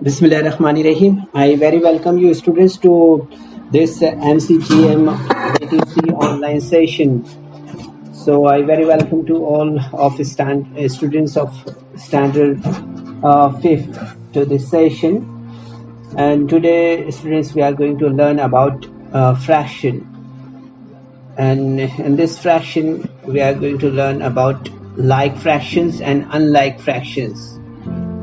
Bismillahirrahmanirrahim. I very welcome you students to this MCGM ATC online session. So I very welcome to all of students of standard 5th to this session. And today students we are going to learn about fraction. And in this fraction we are going to learn about like fractions and unlike fractions.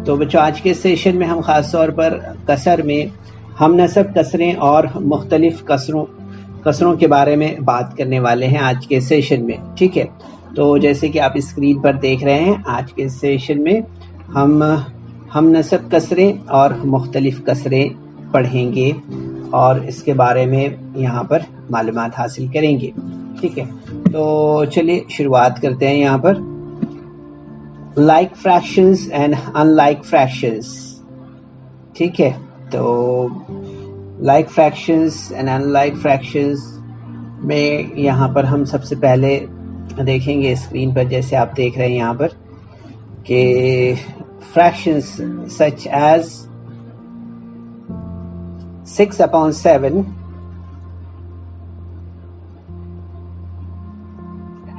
तो बच्चों आज के session में हम ख़ास तौर पर कसर में हम नसब कसरें और मुख्तलिफ कसरों के बारे में बात करने वाले हैं आज के सेशन में। ठीक है, तो जैसे कि आप स्क्रीन पर देख रहे हैं आज के सेशन में हम नसब कसरें और मुख्तलिफ कसरें पढ़ेंगे और इसके बारे में यहाँ पर मालूमात हासिल करेंगे। ठीक है, तो चलिए शुरुआत करते हैं यहाँ पर like fractions and unlike fractions। ठीक है, तो like fractions and unlike fractions में यहाँ पर हम सबसे पहले देखेंगे स्क्रीन पर जैसे आप देख रहे हैं यहाँ पर कि fractions such as 6/7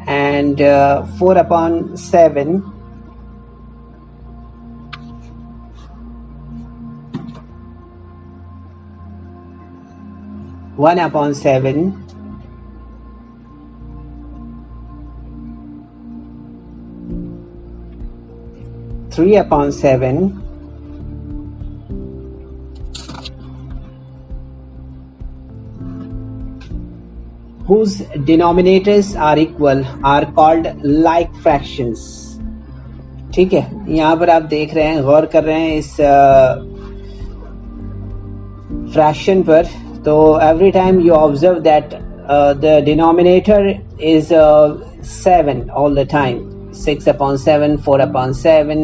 and 4/7 1/7 3/7 whose denominators are equal are called like fractions। ठीक है, यहाँ पर आप देख रहे हैं गौर कर रहे हैं इस फ्रैक्शन पर। तो every time you observe that the denominator is 7 all the time, 6/7, 4/7,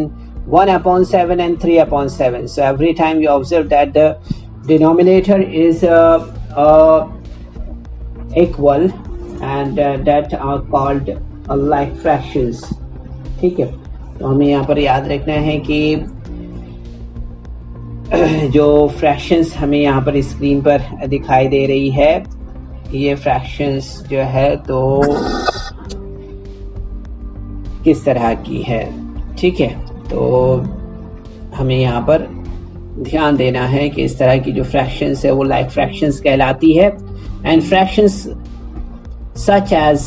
1/7 and 3/7. So every time you observe that the denominator is equal and that are called like fractions। ठीक है, तो हमें यहाँ पर याद रखना है कि जो फ्रैक्शंस हमें यहाँ पर स्क्रीन पर दिखाई दे रही है ये फ्रैक्शंस जो है तो किस तरह की है। ठीक है, तो हमें यहाँ पर ध्यान देना है कि इस तरह की जो फ्रैक्शंस है वो लाइक फ्रैक्शंस कहलाती है। And fractions such as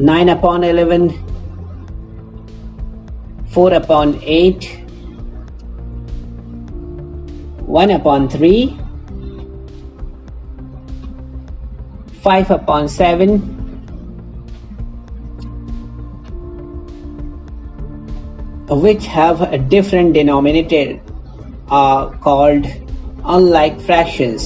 9/11, 4/8, 1/3, 5/7, which have a different denominator are called unlike fractions।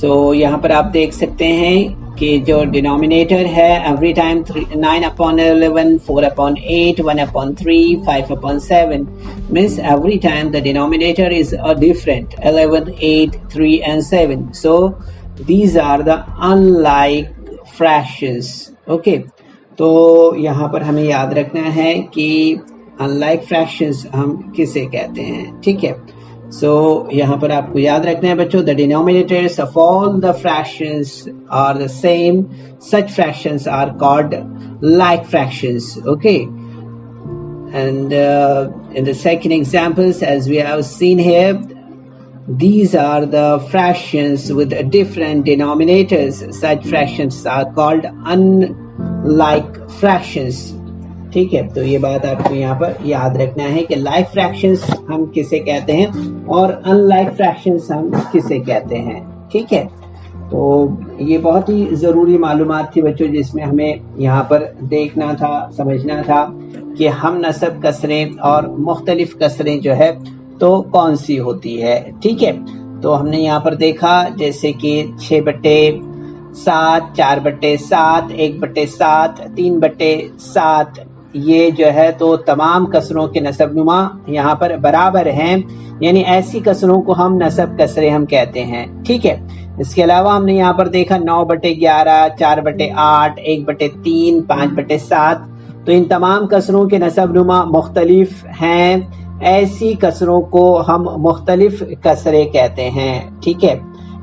So यहाँ पर आप देख सकते हैं कि जो डिनोमिनेटर है every time 9/11, 4/8, 1/3, 5/7 means every time the denominator is different 11, 8, 3 and 7। So these are the unlike fractions। Okay, तो यहाँ पर हमें याद रखना है कि unlike fractions हम किसे कहते हैं। ठीक है, so यहाँ पर आपको याद रखना है बच्चों the denominators of all the fractions are the same, such fractions are called like fractions। Okay, and in the second examples as we have seen here these are the fractions with different denominators, such fractions are called unlike fractions। ठीक है, तो ये बात आपको यहाँ पर याद रखना है कि लाइक फ्रैक्शंस हम किसे कहते हैं और अनलाइक फ्रैक्शंस हम किसे कहते हैं। ठीक है, तो ये बहुत ही ज़रूरी मालूमात थी बच्चों जिसमें हमें यहाँ पर देखना था, समझना था कि हम नसब कसरें और मुख्तलिफ कसरें जो है तो कौन सी होती है। ठीक है, तो हमने यहाँ पर देखा जैसे कि 6/7, 4/7, 1/7, 3/7 ये जो है तो तमाम कसरों के नसबनुमा यहाँ पर बराबर हैं, यानी ऐसी कसरों को हम नसब कसरें हम कहते हैं। ठीक है, इसके अलावा हमने यहाँ पर देखा 9/11, 4/8, 1/3, 5/7, तो इन तमाम कसरों के नसबनुमा मुख्तलिफ हैं ऐसी कसरों को हम मुख्तलिफ कसरे कहते हैं, ठीक है,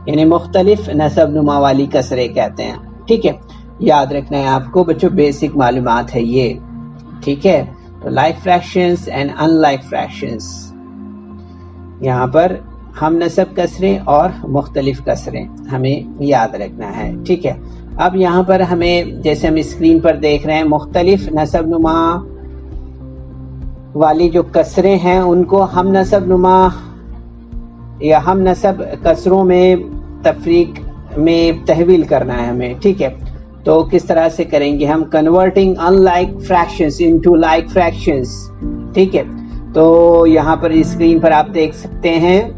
यानी मुख्तलिफ नसब नुमा वाली कसरे कहते हैं, ठीक है। याद रखना है आपको बच्चों, बेसिक मालूमात है ये, ठीक है। तो like fractions and unlike fractions, यहाँ पर हम नसब कसरें और मुख्तलिफ कसरें हमें याद रखना है, ठीक है। अब यहाँ पर हमें, जैसे हम स्क्रीन पर देख रहे हैं, मुख्तलिफ नसब नुमा वाली जो कसरें हैं उनको हम नसब नुमा या हम नसब कसरों में तफरीक में तहवील करना है हमें, ठीक है। तो किस तरह से करेंगे हम? Converting unlike fractions into like fractions, ठीक है। तो यहाँ पर स्क्रीन पर आप देख सकते हैं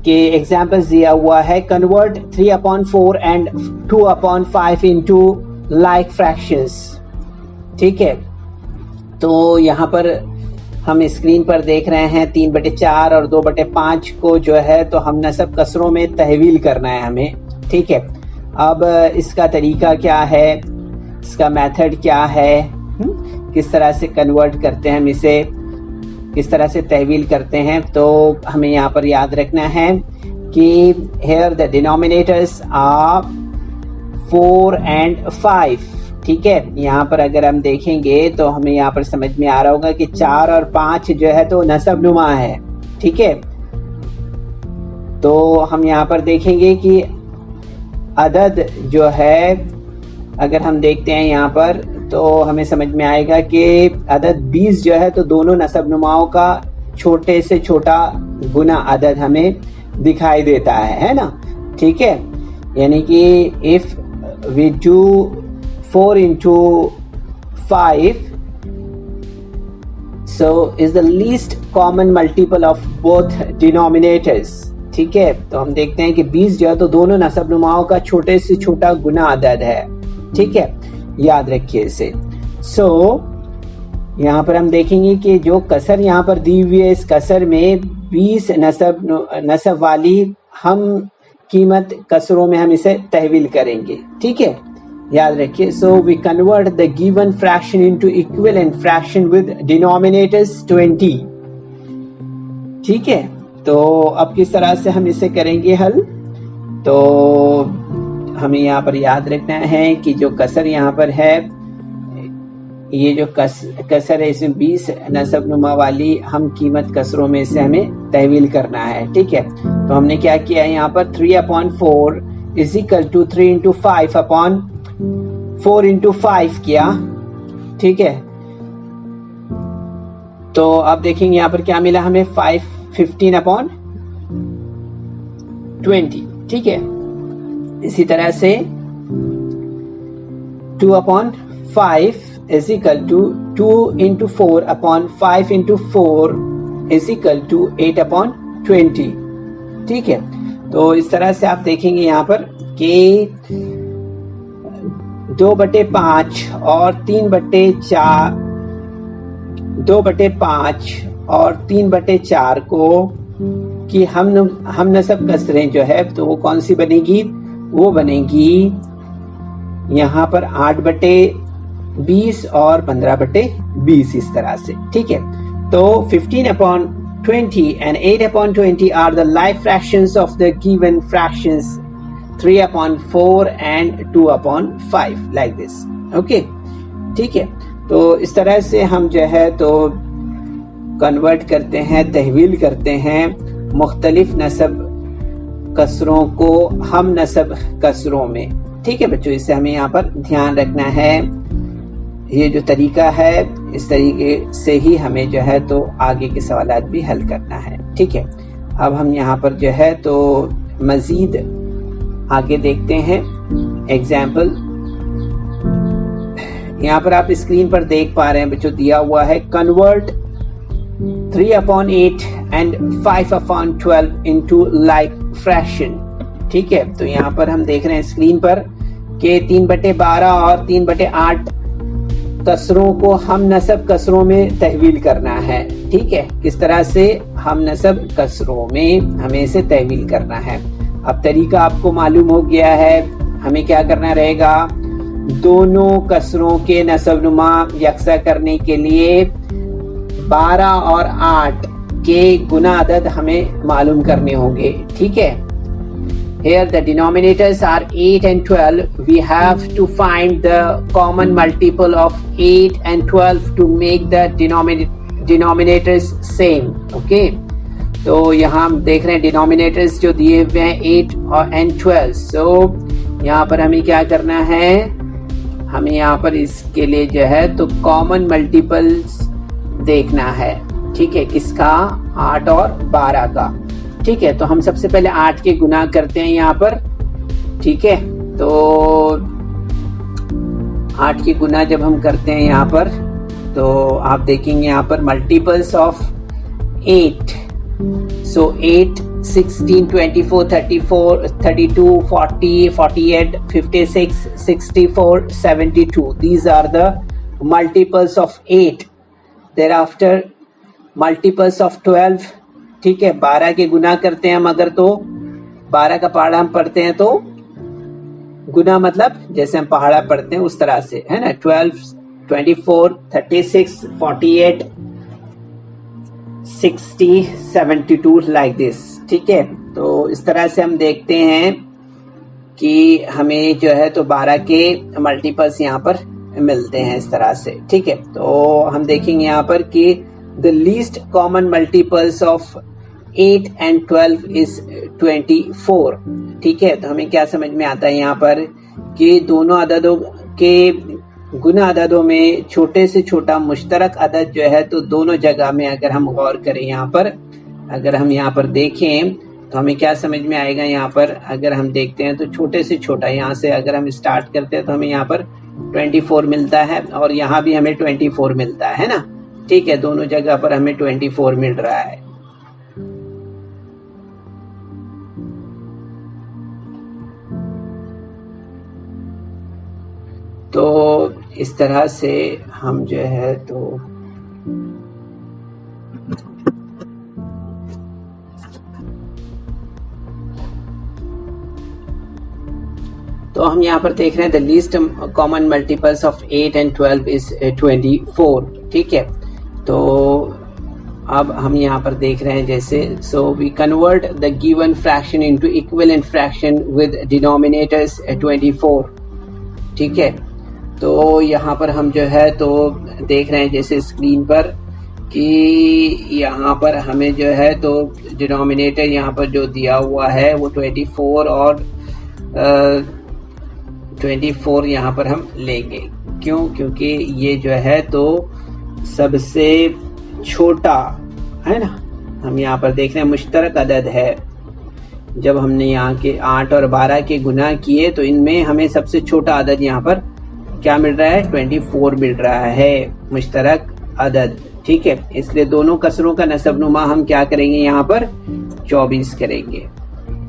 कि एग्जाम्पल्स दिया हुआ है। Convert 3/4 and 2/5 into like fractions, ठीक है। तो यहाँ पर हम स्क्रीन पर देख रहे हैं 3/4 और 2/5 को जो है तो हम नसब कसरों में तहवील करना है हमें, ठीक है। अब इसका तरीका क्या है, इसका मेथड क्या है, किस तरह से कन्वर्ट करते हैं हम इसे, किस तरह से तहवील करते हैं, तो हमें यहाँ पर याद रखना है कि here the denominators are 4 and 5, ठीक है। यहाँ पर अगर हम देखेंगे तो हमें यहाँ पर समझ में आ रहा होगा कि 4 और 5 जो है तो नसब नुमा है, ठीक है। तो हम यहाँ पर देखेंगे कि अदद जो है, अगर हम देखते हैं यहाँ पर तो हमें समझ में आएगा कि अदद 20 जो है तो दोनों नसब नुमाओं का छोटे से छोटा गुना अदद हमें दिखाई देता है ना, ठीक है। यानी कि if we do 4 into 5 so is the least common multiple of both denominators, ठीक है। तो हम देखते हैं कि 20 जो है तो दोनों नसब नुमाओं का छोटे से छोटा गुना अदद है, ठीक है, याद रखिए इसे। सो यहाँ पर हम देखेंगे कि जो कसर यहाँ पर दी हुई है, इस कसर में 20 नसब वाली हम कीमत कसरों में हम इसे तहवील करेंगे, ठीक है, याद रखिए। So we convert the given fraction into equivalent fraction with denominators 20, ठीक है। तो अब किस तरह से हम इसे करेंगे हल, तो हमें यहाँ पर याद रखना है कि जो कसर यहाँ पर है, ये जो कसर है इसमें 20 नसब नुमा वाली हम कीमत कसरों में से हमें तहवील करना है, ठीक है। तो हमने क्या किया है यहाँ पर 3/4 is equal to 3 into 5/4 into 5 किया, ठीक है। तो अब देखेंगे यहाँ पर क्या मिला हमें, 15/20, ठीक है। इसी तरह से 2/5 is equal to 2 into 4/5 into 4 is equal to 8/20, ठीक है। तो इस तरह से आप देखेंगे यहाँ पर कि 2/5 और 3/4, 2/5 और 3/4 को कि हम नसब कसरें जो है तो वो कौन सी बनेगी, वो बनेगी यहाँ पर 8/20 और 15/20, इस तरह से, ठीक है। तो 15/20 and 8/20 are the like fractions of the given fractions 3/4 and 2/5, like this, okay, ठीक है। तो इस तरह से हम जो है तो कन्वर्ट करते हैं, तहवील करते हैं मुख्तलिफ नसब कसरों को हम नसब कसरों में, ठीक है बच्चों। इससे हमें यहाँ पर ध्यान रखना है, ये जो तरीका है इस तरीके से ही हमें जो है तो आगे के सवालात भी हल करना है, ठीक है। अब हम यहाँ पर जो है तो मजीद आगे देखते हैं एग्जाम्पल। यहाँ पर आप स्क्रीन पर देख पा रहे हैं बच्चों, दिया हुआ है convert 3/8 and 5/12 into like fraction, ठीक है। तो यहाँ पर हम देख रहे हैं स्क्रीन पर कि 3/12 और 3/8 कसरों को हम नसब कसरों में तहवील करना है, ठीक है। किस तरह से हम नसब कसरों में हमें इसे तहवील करना है। अब तरीका आपको मालूम हो गया है, हमें क्या करना रहेगा, दोनों कसरों के नसब नुमा यकसा करने के लिए 12 और 8 के गुना अदद हमें मालूम करने होंगे, ठीक है। Here the denominators are 8 and 12. We have to find the common multiple of 8 and 12 to make the denominators same. Okay. तो यहाँ हम देख रहे हैं डिनोमिनेटर्स जो दिए हुए हैं 8 और and 12. So यहाँ पर हमें क्या करना है, हमें यहाँ पर इसके लिए जो है तो कॉमन मल्टीपल्स देखना है, ठीक है। किसका? 8 और 12 का, ठीक है। तो हम सबसे पहले 8 के गुना करते हैं यहाँ पर, ठीक है। तो 8 के गुना जब हम करते हैं यहाँ पर, तो आप देखेंगे यहाँ पर multiples of 8, so 8, 16, 24, 34, 32, 40, 48, 56, 64, 72. These are the multiples of 8. Thereafter multiples of 12, ठीक है। 12 के गुना करते हैं हम अगर, तो 12 का पहाड़ा हम पढ़ते हैं तो गुना मतलब जैसे हम पहाड़ा पढ़ते हैं उस तरह से, है ना। 12, 24, 36, 48, 60, 72 लाइक दिस, ठीक है। तो इस तरह से हम देखते हैं कि हमें जो है तो 12 के मल्टीपल्स यहाँ पर मिलते हैं इस तरह से, ठीक है। तो हम देखेंगे यहाँ पर कि the least common multiples of 8 and 12 is 24, ठीक है। तो हमें क्या समझ में आता है यहाँ पर कि दोनों अददों के गुना अददों में छोटे से छोटा मुश्तरक अदद जो है तो दोनों जगह में अगर हम गौर करें यहाँ पर, अगर हम यहाँ पर देखें तो हमें क्या समझ में आएगा। यहाँ पर अगर हम देखते हैं तो छोटे से छोटा यहाँ से अगर हम स्टार्ट करते हैं तो हमें यहाँ पर 24 मिलता है और यहाँ भी हमें 24 मिलता है ना, ठीक है। दोनों जगह पर हमें 24 मिल रहा है। तो इस तरह से हम जो है तो हम यहाँ पर देख रहे हैं the least common multiples of 8 and 12 is 24, ठीक है। तो अब हम यहाँ पर देख रहे हैं जैसे, so we convert the given fraction into equivalent fraction with denominators 24, ठीक है। तो यहाँ पर हम जो है तो देख रहे हैं जैसे स्क्रीन पर कि यहाँ पर हमें जो है तो डिनोमिनेटर यहाँ पर जो दिया हुआ है वो 24 और 24 यहाँ पर हम लेंगे। क्यों? क्योंकि ये जो है तो सबसे छोटा है ना। हम यहाँ पर देख रहे हैं मुश्तरक अदद है। जब हमने यहाँ के 8 और 12 के गुना किए तो इनमें हमें सबसे छोटा अदद यहाँ पर क्या मिल रहा है? 24 मिल रहा है मुश्तरक अदद, ठीक है। इसलिए दोनों कसरों का नसबनुमा हम क्या करेंगे यहाँ पर? 24 करेंगे,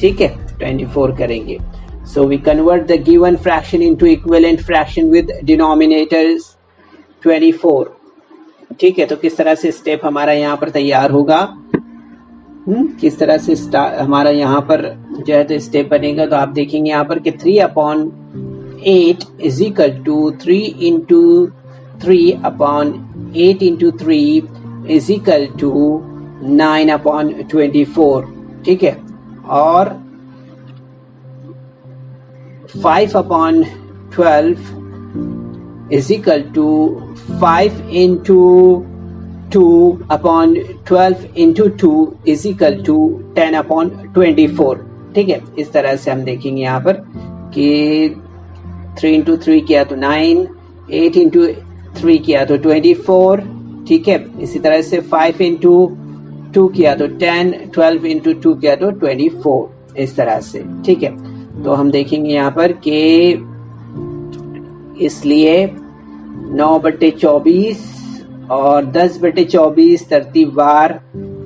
ठीक है, 24 करेंगे। So we convert the given fraction into equivalent fraction with denominators 24, ठीक है। तो किस तरह से स्टेप हमारा यहाँ पर तैयार होगा, किस तरह से हमारा यहाँ पर जो है तो स्टेप बनेगा। तो आप देखेंगे यहाँ पर कि 3/8 is equal to 3 into 3/8 into 3 is equal to 9/24, ठीक है। और 5/12 is equal to 5 into 2/12 into 2 is equal to 10/24, ठीक है। इस तरह से हम देखेंगे यहाँ पर कि 3 into 3 किया तो 9, 8 into 3 किया तो 24, ठीक है। इसी तरह से 5 into 2 किया तो 10, 12 into 2 किया तो 24, इस तरह से, ठीक है। तो हम देखेंगे यहाँ पर कि इसलिए 9/24 और 10/24 तरतीबवार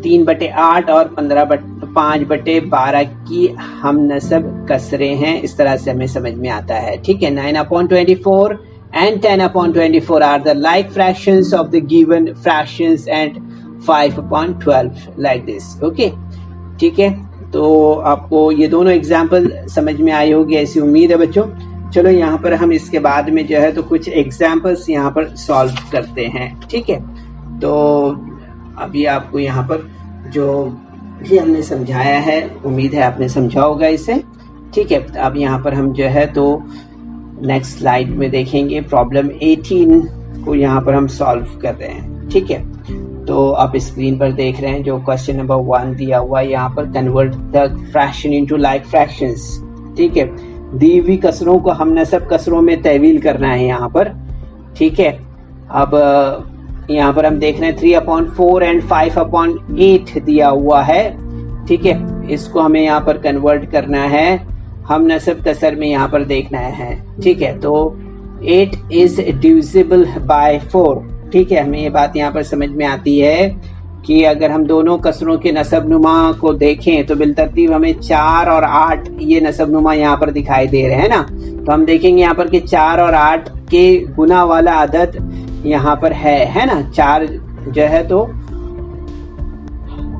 3/8 और 5/12 की हम नसब कसरे हैं। इस तरह से हमें समझ में आता है, ठीक है। 9/24 and 10/24 are the like fractions of the given fractions and 5/12 like this, okay, ठीक है। तो आपको ये दोनों एग्जाम्पल समझ में आई होगी ऐसी उम्मीद है बच्चों। चलो यहाँ पर हम इसके बाद में जो है तो कुछ एग्जाम्पल्स यहाँ पर सॉल्व करते हैं, ठीक है। तो अभी आपको यहाँ पर जो भी हमने समझाया है, उम्मीद है आपने समझा होगा इसे। ठीक है, अब यहाँ पर हम जो है तो नेक्स्ट स्लाइड में देखेंगे प्रॉब्लम 18 को यहाँ पर हम सॉल्व कर रहे हैं। ठीक है, तो आप स्क्रीन पर देख रहे हैं जो क्वेश्चन नंबर 1 दिया हुआ है यहाँ पर, convert the fraction into like fractions. ठीक है, दी हुई कसरों को हम नसब कसरों में तहवील करना है यहाँ पर। ठीक है, अब यहाँ पर हम देख रहे हैं 3/4 एंड 5/8 दिया हुआ है। ठीक है, इसको हमें यहाँ पर कन्वर्ट करना है, हम नसब कसर में यहाँ पर देखना है। ठीक है, तो 8 इज डिविजिबल बाय 4। ठीक है, हमें ये बात यहाँ पर समझ में आती है कि अगर हम दोनों कसरों के नसब नुमा को देखें तो बिलतरतीब हमें 4 और 8 ये नसब नुमा यहाँ पर दिखाई दे रहे हैं ना। तो हम देखेंगे यहाँ पर कि 4 और 8 के गुना वाला अदद यहाँ पर है ना। 4 जो है तो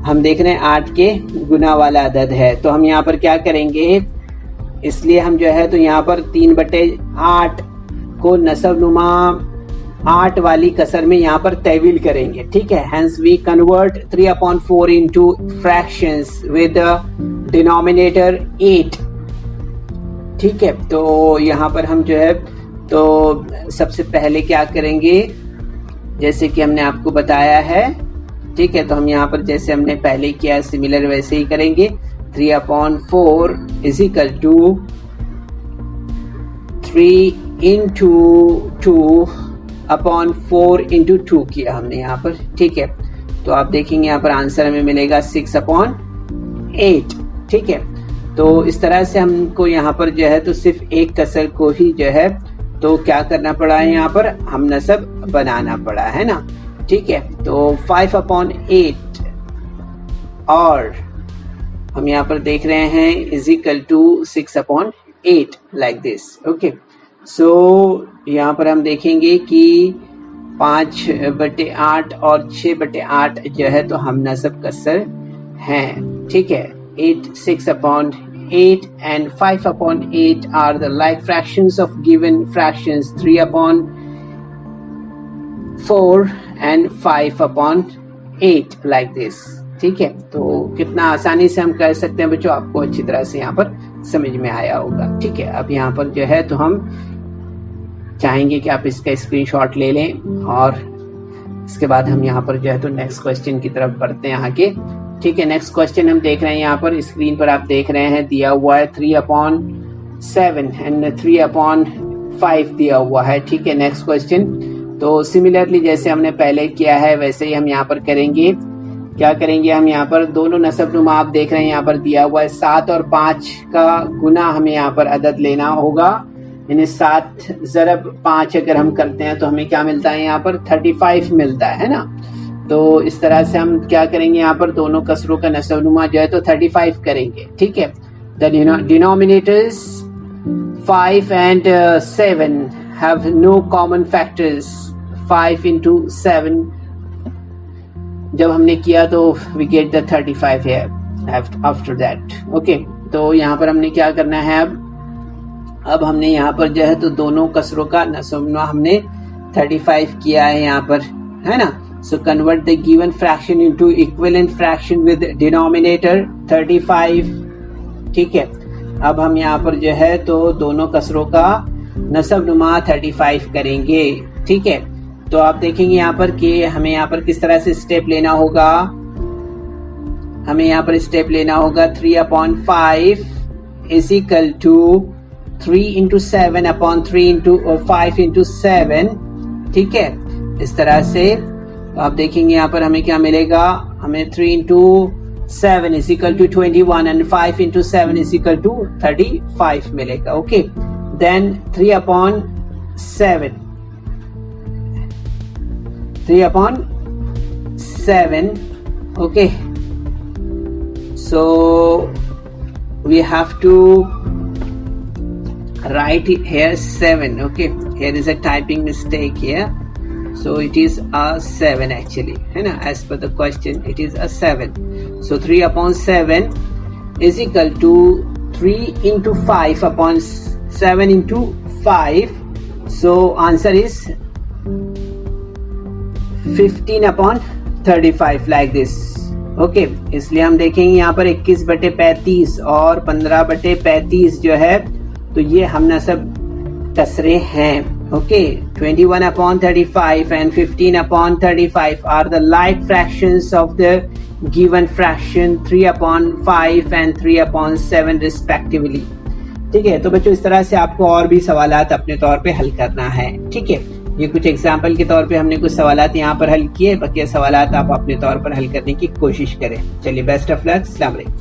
हम देख रहे हैं 8 के गुना वाला अदद है, तो हम यहाँ पर क्या करेंगे, इसलिए हम जो है तो यहाँ पर 3/8 को नसब नुमा 8 वाली कसर में यहाँ पर तहवील करेंगे। ठीक है, hence we convert 3/4 into fractions with denominator 8। ठीक है, तो यहाँ पर हम जो है तो सबसे पहले क्या करेंगे, जैसे कि हमने आपको बताया है। ठीक है, तो हम यहाँ पर जैसे हमने पहले किया सिमिलर वैसे ही करेंगे। 3/4 is equal to 3 into 2/4 into 2 किया हमने यहाँ पर। ठीक है, तो आप देखेंगे यहाँ पर आंसर हमें मिलेगा 6/8। ठीक है, तो इस तरह से हमको यहाँ पर जो है तो सिर्फ एक कसर को ही जो है तो क्या करना पड़ा है, यहाँ पर हम नसब बनाना पड़ा है ना। ठीक है, तो 5/8 और हम यहाँ पर देख रहे हैं is equal to 6/8 like this. Okay, so यहाँ पर हम देखेंगे कि 5/8 और 6/8 जो है तो हम नसब कसर हैं। ठीक है, 6/8 and 5/8 are the like fractions of given fractions 3/4 and 5/8 like this। ठीक है, तो कितना आसानी से हम कर सकते हैं बच्चों, आपको अच्छी तरह से यहाँ पर समझ में आया होगा। ठीक है, अब यहाँ पर जो है तो हम चाहेंगे कि आप इसका स्क्रीनशॉट ले लें और इसके बाद हम यहाँ पर जो है तो नेक्स्ट क्वेश्चन की तरफ बढ़ते हैं आगे। ठीक है, नेक्स्ट क्वेश्चन हम देख रहे हैं यहाँ पर स्क्रीन पर आप देख रहे हैं, दिया हुआ है 3/7 एंड 3/5 दिया हुआ है। ठीक है, नेक्स्ट क्वेश्चन तो सिमिलरली जैसे हमने पहले किया है वैसे ही हम यहाँ पर करेंगे। क्या करेंगे, हम यहाँ पर दोनों नसब नुमा आप देख रहे हैं यहाँ पर दिया हुआ है 7 और 5 का गुना हमें यहाँ पर अदद लेना होगा, यानी 7 ज़रब 5 अगर हम करते हैं तो हमें क्या मिलता है, यहाँ पर 35 मिलता है ना। तो इस तरह से हम क्या करेंगे, यहाँ पर दोनों कसरों का नसब नुमा जो है तो 35 करेंगे। ठीक है, the denominators 5 and 7 have no common factors। 5 into 7 जब हमने किया तो we get the 35 here after that। Okay, तो यहाँ पर हमने क्या करना है, अब हमने यहाँ पर जो है तो दोनों कसरों का नसब नुमा हमने 35 किया है यहाँ पर, है ना। So convert the given fraction into equivalent fraction with denominator 35। ठीक है, अब हम यहाँ पर जो है तो दोनों कसरों का नसब नुमा 35 करेंगे। ठीक है, तो आप देखेंगे यहाँ पर कि हमें यहाँ पर किस तरह से स्टेप लेना होगा, हमें यहाँ पर स्टेप लेना होगा 3/5 is equal to 3 into 7/3 into 5 into 7। ठीक है, इस तरह से तो आप देखेंगे यहाँ पर हमें क्या मिलेगा, हमें 3 into 7 is equal to 21 and 5 into 7 is equal to 35 मिलेगा। Okay, then 3/7 okay, so we have to write it here 7। okay, here is a typing mistake here, so it is a 7 actually, है ना, as per the question it is a 7। so 3/7 is equal to 3 into 5/7 into 5, so answer is 15/3। 35 like this. Okay, इसलिए हम देखेंगे यहाँ पर 21/35 और 15/35 जो है, तो ये हमनसब कसरे हैं। Okay, 21/35 and 15/35 are the like fractions of the given fraction 3/5 and 3/7 respectively। ठीक है, तो बच्चों इस तरह से आपको और भी सवालात अपने तौर पे हल करना है। ठीक है, ये कुछ एग्जाम्पल के तौर पे हमने कुछ सवालात यहाँ पर हल किए, बाकी सवालात आप अपने तौर पर हल करने की कोशिश करें। चलिए, बेस्ट ऑफ लक, अस्सलाम वालेकुम।